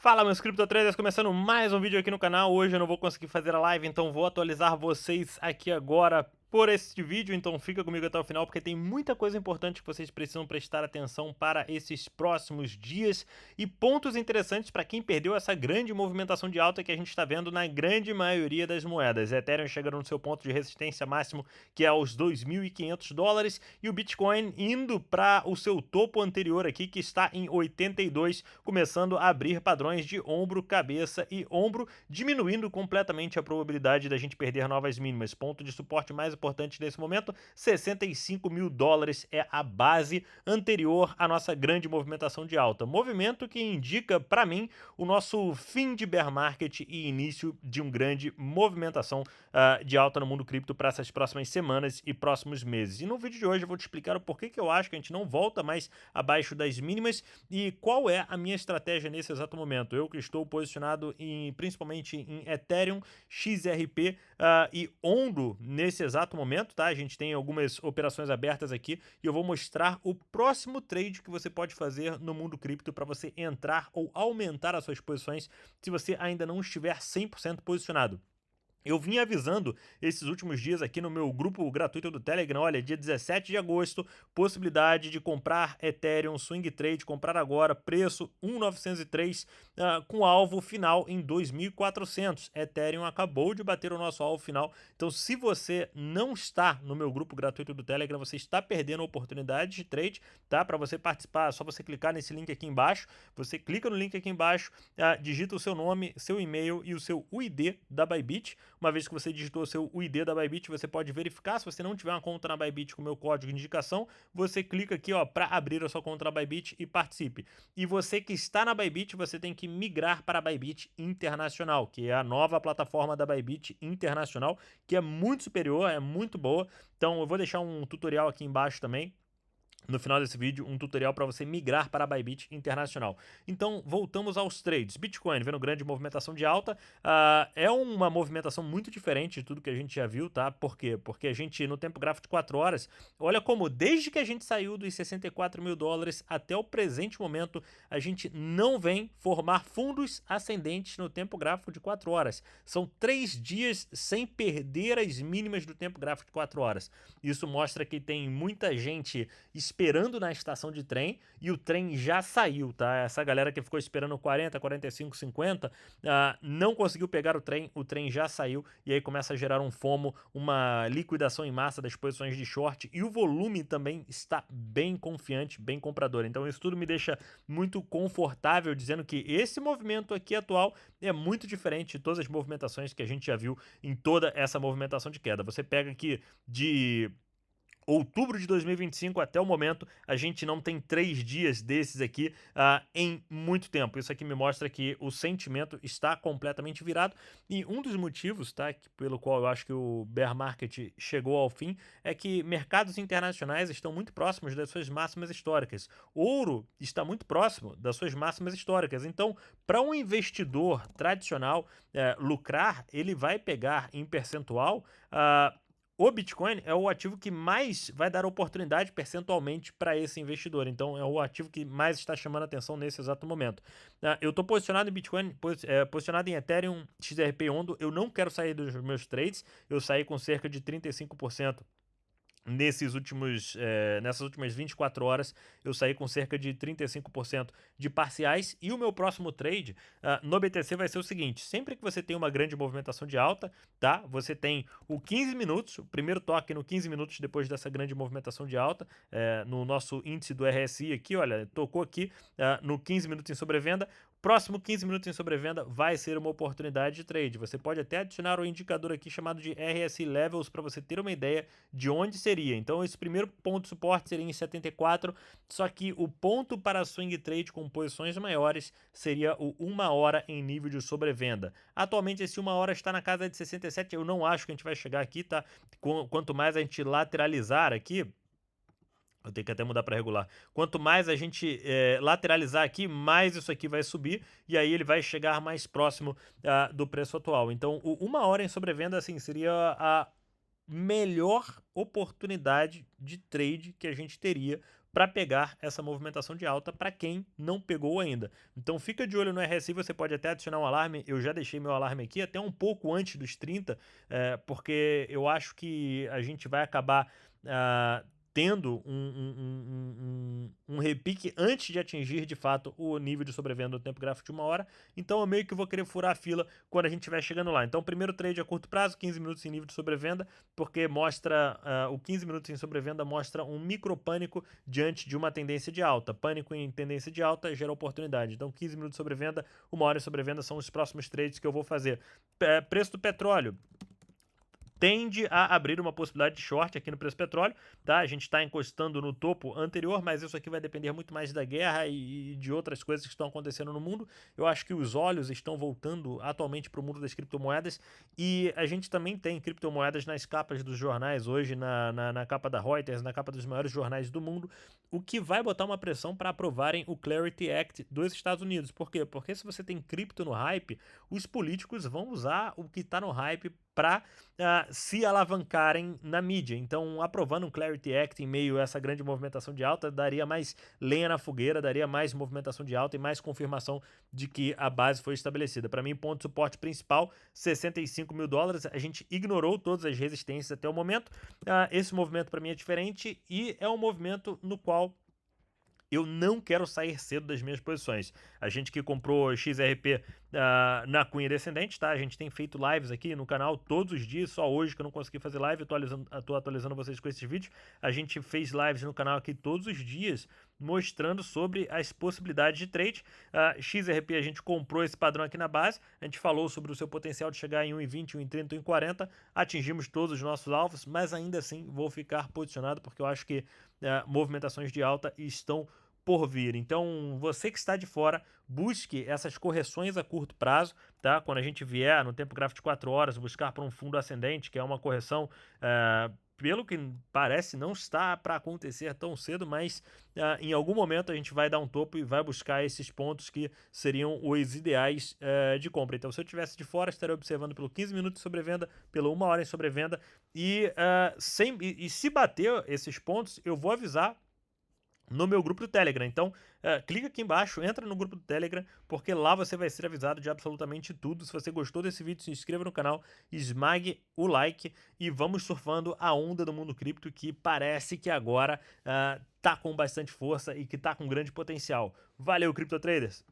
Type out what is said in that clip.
Fala, meus Crypto Traders, começando mais um vídeo aqui no canal. Hoje eu não vou conseguir fazer a live, então vou atualizar vocês aqui agora por este vídeo, então fica comigo até o final, porque tem muita coisa importante que vocês precisam prestar atenção para esses próximos dias e pontos interessantes para quem perdeu essa grande movimentação de alta que a gente está vendo na grande maioria das moedas. Ethereum chegando no seu ponto de resistência máximo, que é aos $2.500, e o Bitcoin indo para o seu topo anterior aqui, que está em 82, começando a abrir padrões de ombro, cabeça e ombro, diminuindo completamente a probabilidade da gente perder novas mínimas. Ponto de suporte mais importante nesse momento, $65 mil é a base anterior à nossa grande movimentação de alta. Movimento que indica, para mim, o nosso fim de bear market e início de uma grande movimentação de alta no mundo cripto para essas próximas semanas e próximos meses. E no vídeo de hoje eu vou te explicar o porquê que eu acho que a gente não volta mais abaixo das mínimas e qual é a minha estratégia nesse exato momento. Eu que estou posicionado principalmente em Ethereum, XRP e Ondo nesse exato momento, tá? A gente tem algumas operações abertas aqui e eu vou mostrar o próximo trade que você pode fazer no mundo cripto para você entrar ou aumentar as suas posições se você ainda não estiver 100% posicionado. Eu vim avisando esses últimos dias aqui no meu grupo gratuito do Telegram, olha, dia 17 de agosto, possibilidade de comprar Ethereum, Swing Trade, comprar agora, preço 1.903, com alvo final em 2.400. Ethereum acabou de bater o nosso alvo final, então se você não está no meu grupo gratuito do Telegram, você está perdendo a oportunidade de trade, tá? Para você participar, é só você clicar nesse link aqui embaixo, você clica no link aqui embaixo, digita o seu nome, seu e-mail e o seu UID da Bybit. Uma vez que você digitou o seu UID da Bybit, você pode verificar. Se você não tiver uma conta na Bybit com o meu código de indicação, você clica aqui para abrir a sua conta na Bybit e participe. E você que está na Bybit, você tem que migrar para a Bybit Internacional, que é a nova plataforma da Bybit Internacional, que é muito superior, é muito boa. Então eu vou deixar um tutorial aqui embaixo também, no final desse vídeo, um tutorial para você migrar para a Bybit Internacional. Então, voltamos aos trades. Bitcoin vendo grande movimentação de alta. É uma movimentação muito diferente de tudo que a gente já viu, tá? Por quê? Porque a gente, no tempo gráfico de 4 horas, olha como desde que a gente saiu dos $64 mil até o presente momento, a gente não vem formar fundos ascendentes no tempo gráfico de 4 horas. São 3 dias sem perder as mínimas do tempo gráfico de 4 horas. Isso mostra que tem muita gente esperando na estação de trem e o trem já saiu, tá? Essa galera que ficou esperando 40, 45, 50, não conseguiu pegar o trem já saiu e aí começa a gerar um FOMO, uma liquidação em massa das posições de short e o volume também está bem confiante, bem comprador. Então isso tudo me deixa muito confortável dizendo que esse movimento aqui atual é muito diferente de todas as movimentações que a gente já viu em toda essa movimentação de queda. Você pega aqui de outubro de 2025 até o momento, a gente não tem 3 dias desses aqui em muito tempo. Isso aqui me mostra que o sentimento está completamente virado e um dos motivos, tá, pelo qual eu acho que o bear market chegou ao fim é que mercados internacionais estão muito próximos das suas máximas históricas. Ouro está muito próximo das suas máximas históricas. Então, para um investidor tradicional lucrar, ele vai pegar em percentual o Bitcoin é o ativo que mais vai dar oportunidade percentualmente para esse investidor. Então, é o ativo que mais está chamando a atenção nesse exato momento. Eu estou posicionado em Bitcoin, posicionado em Ethereum, XRP e Ondo. Eu não quero sair dos meus trades. Eu saí com cerca de 35%. Nessas últimas 24 horas, eu saí com cerca de 35% de parciais. E o meu próximo trade no BTC vai ser o seguinte: sempre que você tem uma grande movimentação de alta, tá? Você tem o 15 minutos, o primeiro toque no 15 minutos depois dessa grande movimentação de alta, no nosso índice do RSI aqui, olha, tocou aqui no 15 minutos em sobrevenda. Próximo 15 minutos em sobrevenda vai ser uma oportunidade de trade. Você pode até adicionar o indicador aqui chamado de RSI Levels para você ter uma ideia de onde seria. Então, esse primeiro ponto de suporte seria em 74, só que o ponto para swing trade com posições maiores seria o 1 hora em nível de sobrevenda. Atualmente, esse 1 hora está na casa de 67, eu não acho que a gente vai chegar aqui, tá? Quanto mais a gente lateralizar aqui, eu tenho que até mudar para regular. Quanto mais a gente lateralizar aqui, mais isso aqui vai subir e aí ele vai chegar mais próximo do preço atual. Então, o 1 hora em sobrevenda, assim, seria a melhor oportunidade de trade que a gente teria para pegar essa movimentação de alta para quem não pegou ainda. Então fica de olho no RSI, você pode até adicionar um alarme, eu já deixei meu alarme aqui até um pouco antes dos 30, porque eu acho que a gente vai acabar tendo um repique antes de atingir de fato o nível de sobrevenda no tempo gráfico de 1 hora, então eu meio que vou querer furar a fila quando a gente estiver chegando lá. Então primeiro trade a curto prazo, 15 minutos em nível de sobrevenda, porque mostra, o 15 minutos em sobrevenda mostra um micro pânico diante de uma tendência de alta. Pânico em tendência de alta gera oportunidade. Então 15 minutos de sobrevenda, 1 hora de sobrevenda são os próximos trades que eu vou fazer. Preço do petróleo tende a abrir uma possibilidade de short aqui no preço do petróleo, tá? A gente está encostando no topo anterior, mas isso aqui vai depender muito mais da guerra e de outras coisas que estão acontecendo no mundo. Eu acho que os olhos estão voltando atualmente para o mundo das criptomoedas e a gente também tem criptomoedas nas capas dos jornais hoje, na capa da Reuters, na capa dos maiores jornais do mundo, o que vai botar uma pressão para aprovarem o Clarity Act dos Estados Unidos. Por quê? Porque se você tem cripto no hype, os políticos vão usar o que está no hype para se alavancarem na mídia. Então, aprovando um Clarity Act em meio a essa grande movimentação de alta, daria mais lenha na fogueira, daria mais movimentação de alta e mais confirmação de que a base foi estabelecida. Para mim, ponto de suporte principal, 65 mil dólares. A gente ignorou todas as resistências até o momento. Esse movimento para mim é diferente e é um movimento no qual eu não quero sair cedo das minhas posições. A gente que comprou XRP na cunha descendente, tá? A gente tem feito lives aqui no canal todos os dias, só hoje que eu não consegui fazer live, tô atualizando vocês com esses vídeos. A gente fez lives no canal aqui todos os dias, mostrando sobre as possibilidades de trade. XRP a gente comprou esse padrão aqui na base, a gente falou sobre o seu potencial de chegar em 1,20, 1,30, 1,40, atingimos todos os nossos alvos, mas ainda assim vou ficar posicionado porque eu acho que movimentações de alta estão por vir. Então, você que está de fora, busque essas correções a curto prazo, tá? Quando a gente vier no tempo gráfico de 4 horas, buscar para um fundo ascendente, que é uma correção, pelo que parece, não está para acontecer tão cedo, mas em algum momento a gente vai dar um topo e vai buscar esses pontos que seriam os ideais de compra. Então, se eu estivesse de fora, estaria observando pelo 15 minutos de sobrevenda, pelo 1 hora em sobrevenda, e se bater esses pontos, eu vou avisar no meu grupo do Telegram. Então, clica aqui embaixo, entra no grupo do Telegram, porque lá você vai ser avisado de absolutamente tudo. Se você gostou desse vídeo, se inscreva no canal, esmague o like e vamos surfando a onda do mundo cripto que parece que agora tá com bastante força e que tá com grande potencial. Valeu, Cripto Traders!